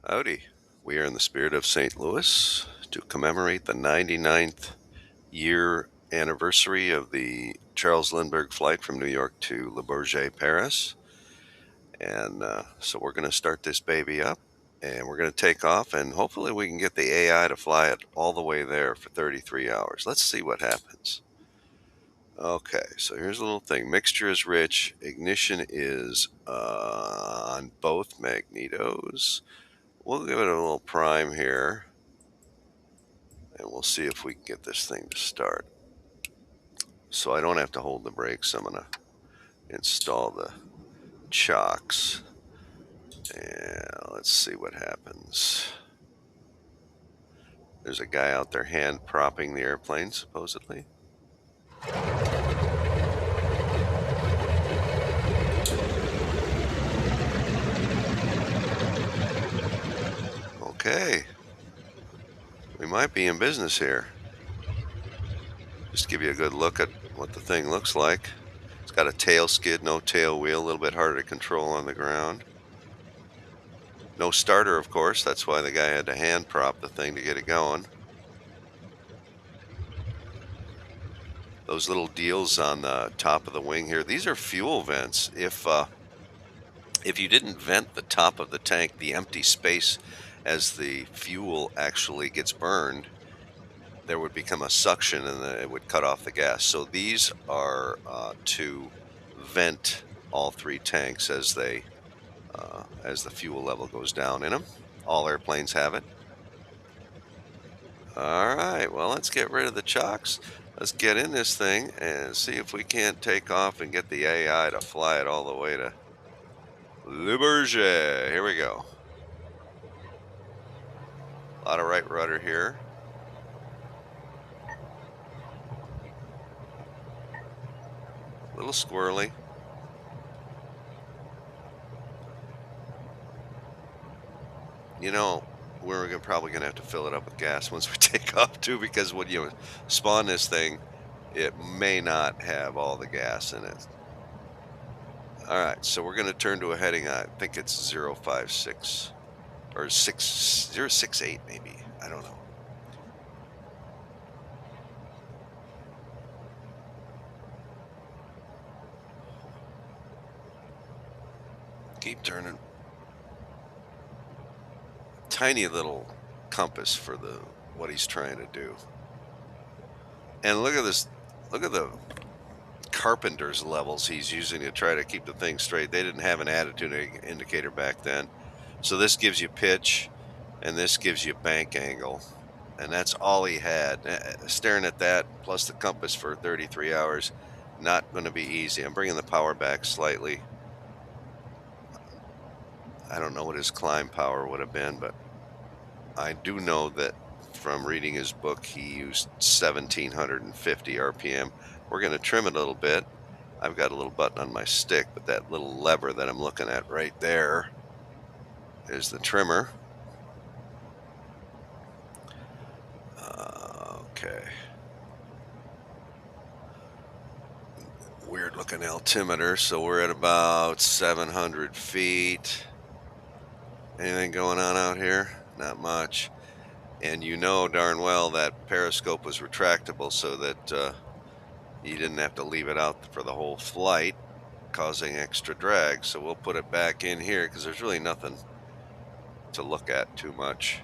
Howdy. We are in the spirit of St. Louis to commemorate the 99th year anniversary of the Charles Lindbergh flight from New York to Le Bourget, Paris. And so we're going to start this baby up and we're going to take off and hopefully we can get the AI to fly it all the way there for 33 hours. Let's see what happens. Okay, so here's a little thing. Mixture is rich. Ignition is on both magnetos. We'll give it a little prime here, and we'll see if we can get this thing to start. So I don't have to hold the brakes. I'm going to install the chocks, and let's see what happens. There's a guy out there hand propping the airplane, supposedly. Okay, we might be in business here. Just give you a good look at what the thing looks like. It's got a tail skid, no tail wheel, a little bit harder to control on the ground. No starter, of course. That's why the guy had to hand prop the thing to get it going. Those little deals on the top of the wing here, these are fuel vents. If you didn't vent the top of the tank, the empty space as the fuel actually gets burned, there would become a suction and it would cut off the gas. So these are to vent all three tanks as the fuel level goes down in them. All airplanes have it. All right, well, let's get rid of the chocks. Let's get in this thing and see if we can't take off and get the AI to fly it all the way to Le Bourget. Here we go. A lot of right rudder here. A little squirrely. You know, we're probably going to have to fill it up with gas once we take off too, because when you spawn this thing, it may not have all the gas in it. All right, so we're going to turn to a heading. I think it's 056 or 068 maybe. I don't know. Keep turning. Tiny little compass for what he's trying to do. And look at this. Look at the carpenter's levels he's using to try to keep the thing straight. They didn't have an attitude indicator back then. So this gives you pitch and this gives you bank angle. And that's all he had. Staring at that plus the compass for 33 hours, not going to be easy. I'm bringing the power back slightly. I don't know what his climb power would have been, but I do know that from reading his book, he used 1750 RPM. We're going to trim it a little bit. I've got a little button on my stick, but that little lever that I'm looking at right there is the trimmer. Okay. Weird looking altimeter. So we're at about 700 feet. Anything going on out here? Not much. And you know darn well that periscope was retractable so that you didn't have to leave it out for the whole flight, causing extra drag. So we'll put it back in here because there's really nothing to look at too much.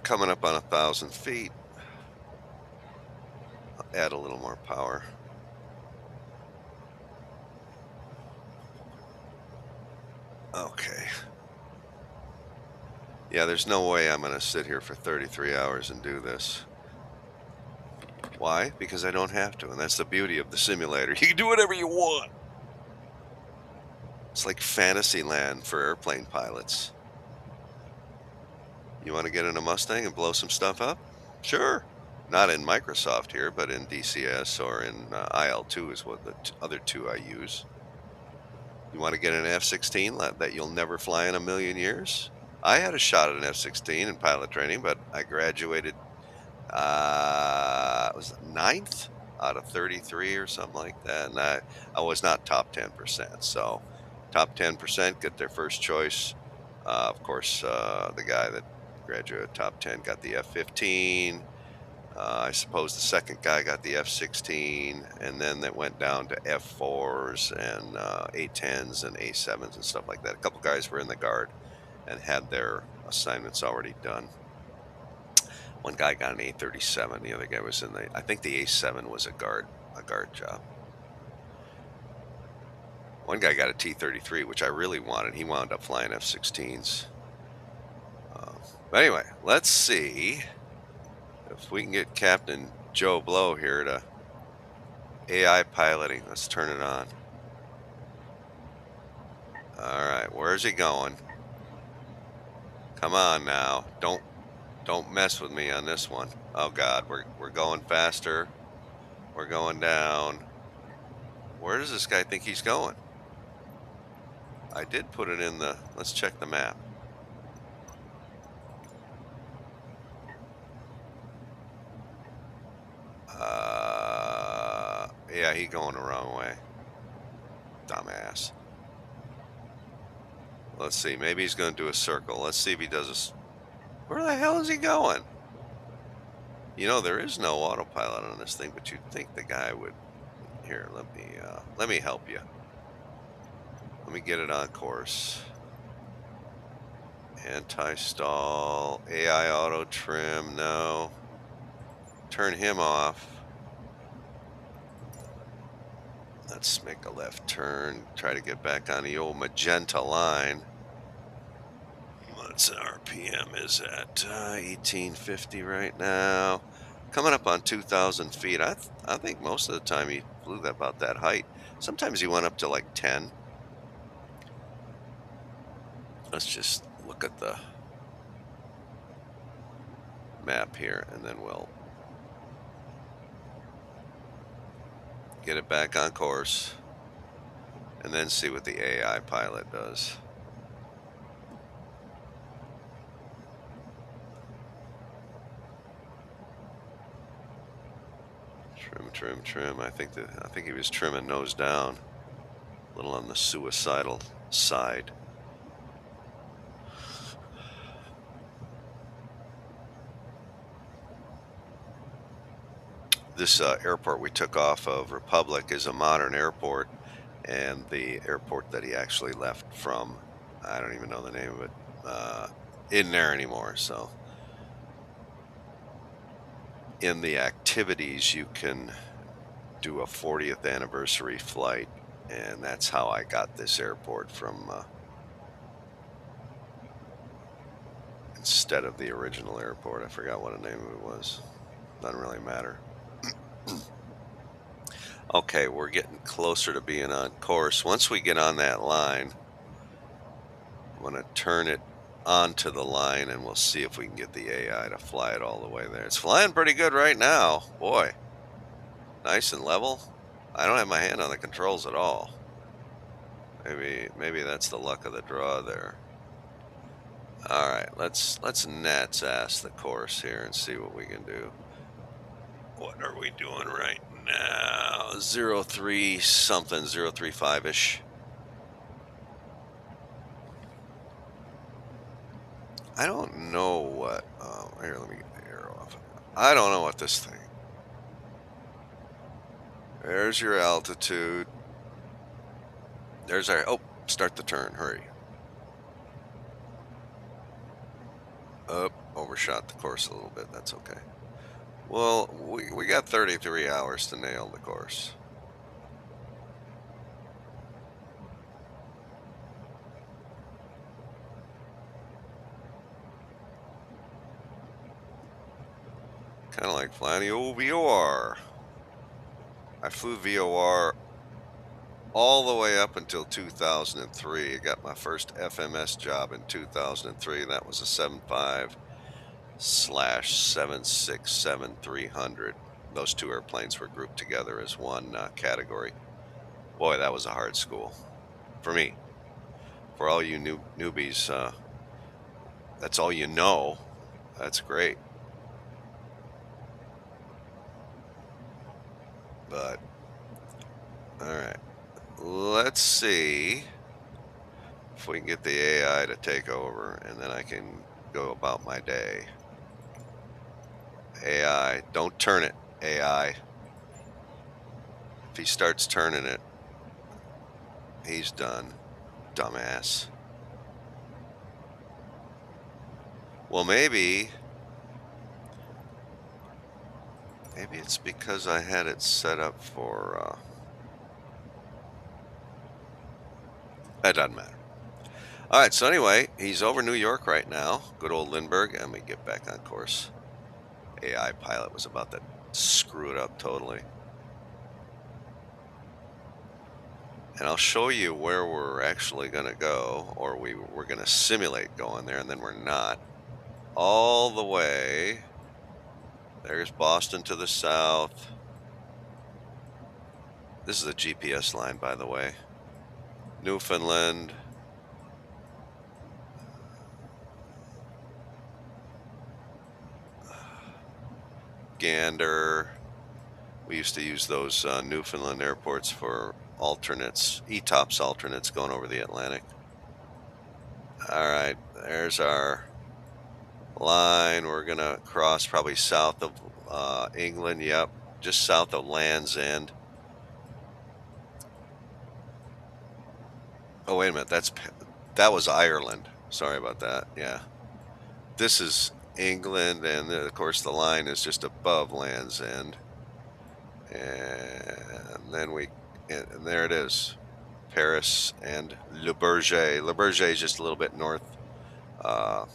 Coming up on 1,000 feet. I'll add a little more power. Okay. Yeah, there's no way I'm going to sit here for 33 hours and do this. Why? Because I don't have to, and that's the beauty of the simulator. You can do whatever you want. It's like fantasy land for airplane pilots. You want to get in a Mustang and blow some stuff up? Sure. Not in Microsoft here, but in DCS or in IL2 is what the other two I use. You want to get an F-16 that you'll never fly in a million years? I had a shot at an F-16 in pilot training, but I graduated, was it ninth out of 33 or something like that, and I was not top 10%. So top 10% get their first choice. Of course, the guy that graduated top 10 got the F-15. I suppose the second guy got the F-16, and then that went down to F-4s and A-10s and A-7s and stuff like that. A couple guys were in the Guard and had their assignments already done. One guy got an A-37. The other guy was in the. I think the A-7 was a guard job. One guy got a T-33, which I really wanted. He wound up flying F-16s. But anyway, let's see if we can get Captain Joe Blow here to AI piloting. Let's turn it on. All right, where's he going? Come on now. Don't mess with me on this one. Oh God, we're going faster. We're going down. Where does this guy think he's going? I did put it in the. Let's check the map. Yeah, he going the wrong way. Dumbass. Let's see. Maybe he's going to do a circle. Let's see if he does this. Where the hell is he going? You know, there is no autopilot on this thing, but you'd think the guy would. Here, let me help you. Let me get it on course. Anti-stall, AI auto trim, no. Turn him off. Let's make a left turn, try to get back on the old magenta line. What's RPM is at 1850 right now. Coming up on 2,000 feet. I think most of the time he flew about that height. Sometimes he went up to like 10. Let's just look at the map here, and then we'll get it back on course, and then see what the AI pilot does. Trim. I think he was trimming nose down, a little on the suicidal side. This airport we took off of, Republic, is a modern airport, and the airport that he actually left from, I don't even know the name of it, isn't there anymore. So in the activities, you can do a 40th anniversary flight, and that's how I got this airport from instead of the original airport. I forgot what the name of it was. Doesn't really matter. Okay, we're getting closer to being on course. Once we get on that line, I'm going to turn it onto the line, and we'll see if we can get the AI to fly it all the way there. It's flying pretty good right now. Boy, nice and level. I don't have my hand on the controls at all. Maybe that's the luck of the draw there. All right, let's Nat's ass the course here and see what we can do. What are we doing right now? 03 something, 035-ish. I don't know what. Here, let me get the arrow off. I don't know what this thing. There's your altitude. There's our. Oh, start the turn. Hurry. Up, overshot the course a little bit. That's okay. Well, we got 33 hours to nail the course. Kind of like flying the old VOR. I flew VOR all the way up until 2003. I got my first FMS job in 2003. That was a 75/767-300. Those two airplanes were grouped together as one category. Boy, that was a hard school for me. For all you newbies, that's all you know. That's great. But, all right. Let's see if we can get the AI to take over, and then I can go about my day. AI, don't turn it, AI. If he starts turning it, he's done, dumbass. Well, maybe it's because I had it set up for, it doesn't matter. All right, so anyway, he's over New York right now. Good old Lindbergh. Let me get back on course. AI pilot was about to screw it up totally. And I'll show you where we're actually going to go, or we're going to simulate going there, and then we're not. All the way. There's Boston to the south. This is a GPS line, by the way. Newfoundland. Gander. We used to use those Newfoundland airports for alternates, ETOPS alternates going over the Atlantic. All right, there's our line. We're going to cross probably south of England. Yep, just south of Land's End. Oh, wait a minute. That was Ireland. Sorry about that. Yeah. This is England, and of course the line is just above Land's End. And then and there it is. Paris and Le Bourget. Le Bourget is just a little bit north. I'll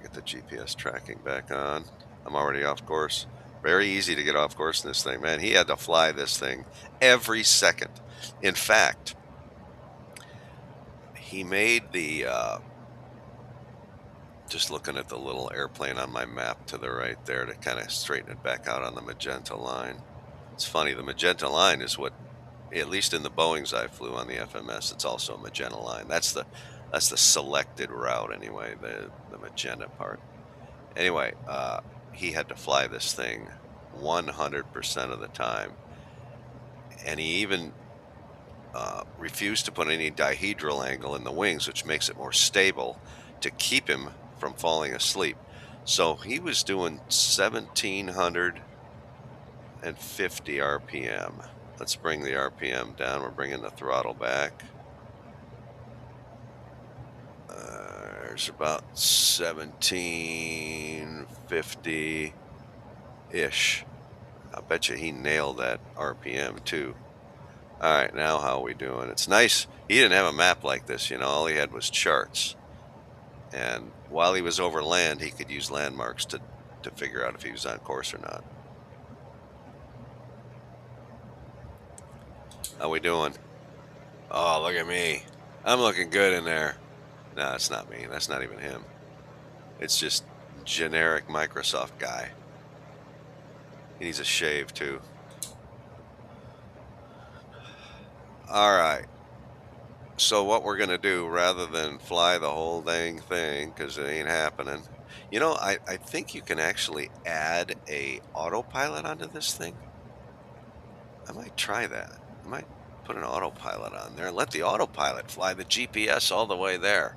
get the GPS tracking back on. I'm already off course. Very easy to get off course in this thing, man. He had to fly this thing every second. In fact, he made the, just looking at the little airplane on my map to the right there to kind of straighten it back out on the magenta line. It's funny, the magenta line is what, at least in the Boeings I flew on the FMS, it's also a magenta line. That's the selected route anyway, the magenta part. Anyway, he had to fly this thing 100% of the time, and he even refused to put any dihedral angle in the wings, which makes it more stable to keep him from falling asleep. So he was doing 1,750 RPM. Let's bring the RPM down. We're bringing the throttle back. There's about 1750-ish. I bet you he nailed that RPM too. All right, now how are we doing? It's nice. He didn't have a map like this, all he had was charts. And while he was over land, he could use landmarks to figure out if he was on course or not. How we doing? Oh, look at me. I'm looking good in there. No, it's not me. That's not even him. It's just generic Microsoft guy. He needs a shave too. All right. So what we're going to do, rather than fly the whole dang thing, because it ain't happening, I think you can actually add a autopilot onto this thing. I might try that. I might put an autopilot on there and let the autopilot fly the GPS all the way there.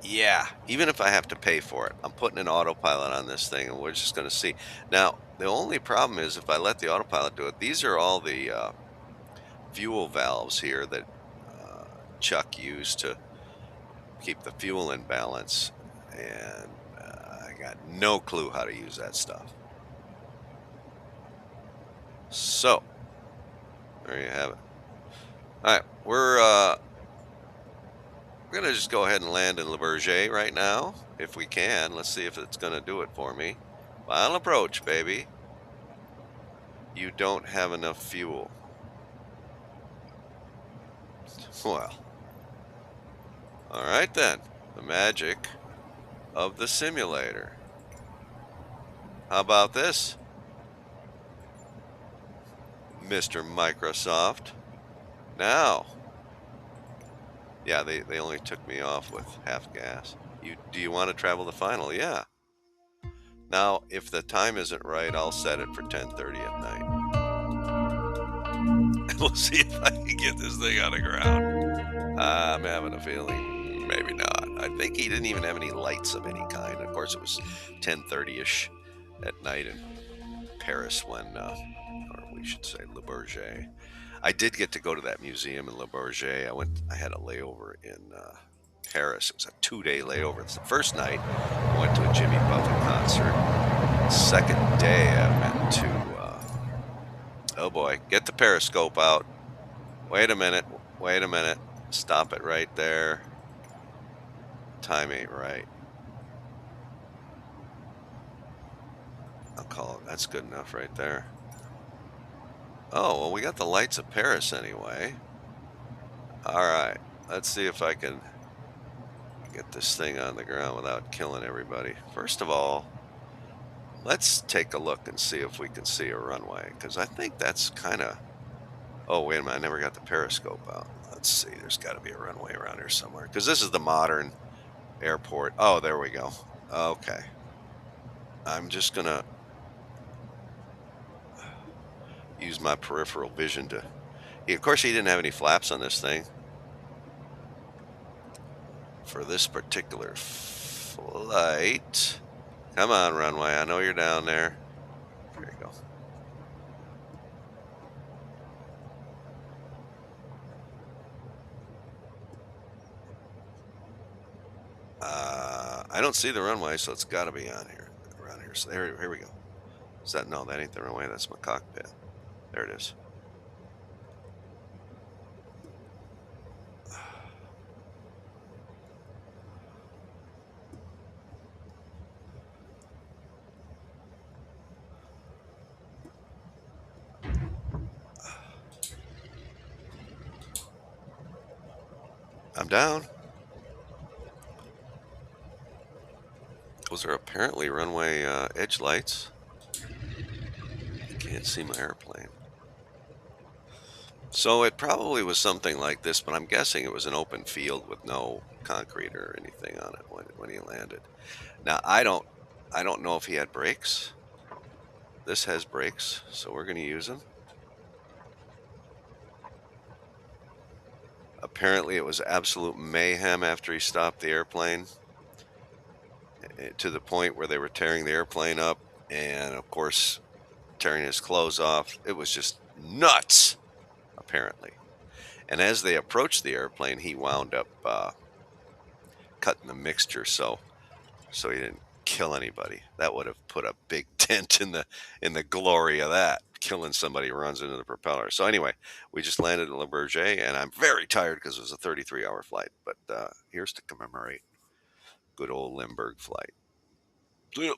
Yeah, even if I have to pay for it, I'm putting an autopilot on this thing, and we're just going to see. Now, the only problem is if I let the autopilot do it, these are all the fuel valves here that Chuck used to keep the fuel in balance, and I got no clue how to use that stuff. So, there you have it. All right, we're going to just go ahead and land in Le Bourget right now, if we can. Let's see if it's going to do it for me. Final approach, baby. You don't have enough fuel. Well, all right then. The magic of the simulator. How about this, Mr. Microsoft? Now, yeah, they only took me off with half gas. Do you want to travel the final? Yeah. Now, if the time isn't right, I'll set it for 10:30 at night. We'll see if I can get this thing on the ground. I'm having a feeling maybe not. I think he didn't even have any lights of any kind. Of course, it was 10:30ish at night in Paris when, or we should say Le Bourget. I did get to go to that museum in Le Bourget. I had a layover in Paris. It was a 2-day layover. It's the first night I went to a Jimmy Buffett concert. Second day I went to, oh boy, get the periscope out. Wait a minute. Wait a minute. Stop it right there. Time ain't right. I'll call it. That's good enough right there. Oh, well, we got the lights of Paris anyway. All right. Let's see if I can get this thing on the ground without killing everybody. First of all, let's take a look and see if we can see a runway, because I think that's kind of... Oh, wait a minute. I never got the periscope out. Let's see. There's got to be a runway around here somewhere, because this is the modern airport. Oh, there we go. Okay. I'm just going to use my peripheral vision to... Of course, he didn't have any flaps on this thing for this particular flight. Come on, runway. I know you're down there. There you go. I don't see the runway, so it's got to be on here, around here. So here we go. Is that... No, that ain't the runway. That's my cockpit. There it is. I'm down. Those are apparently runway edge lights. I can't see my airplane. So it probably was something like this, but I'm guessing it was an open field with no concrete or anything on it when he landed. Now I don't know if he had brakes. This has brakes, so we're going to use them. Apparently it was absolute mayhem after he stopped the airplane, to the point where they were tearing the airplane up and, of course, tearing his clothes off. It was just nuts, apparently. And as they approached the airplane, he wound up cutting the mixture so he didn't kill anybody. That would have put a big dent in the glory of that, killing somebody who runs into the propeller. So anyway, we just landed in Le Bourget, and I'm very tired because it was a 33-hour flight. But here's to commemorate good old Lindbergh flight. See ya.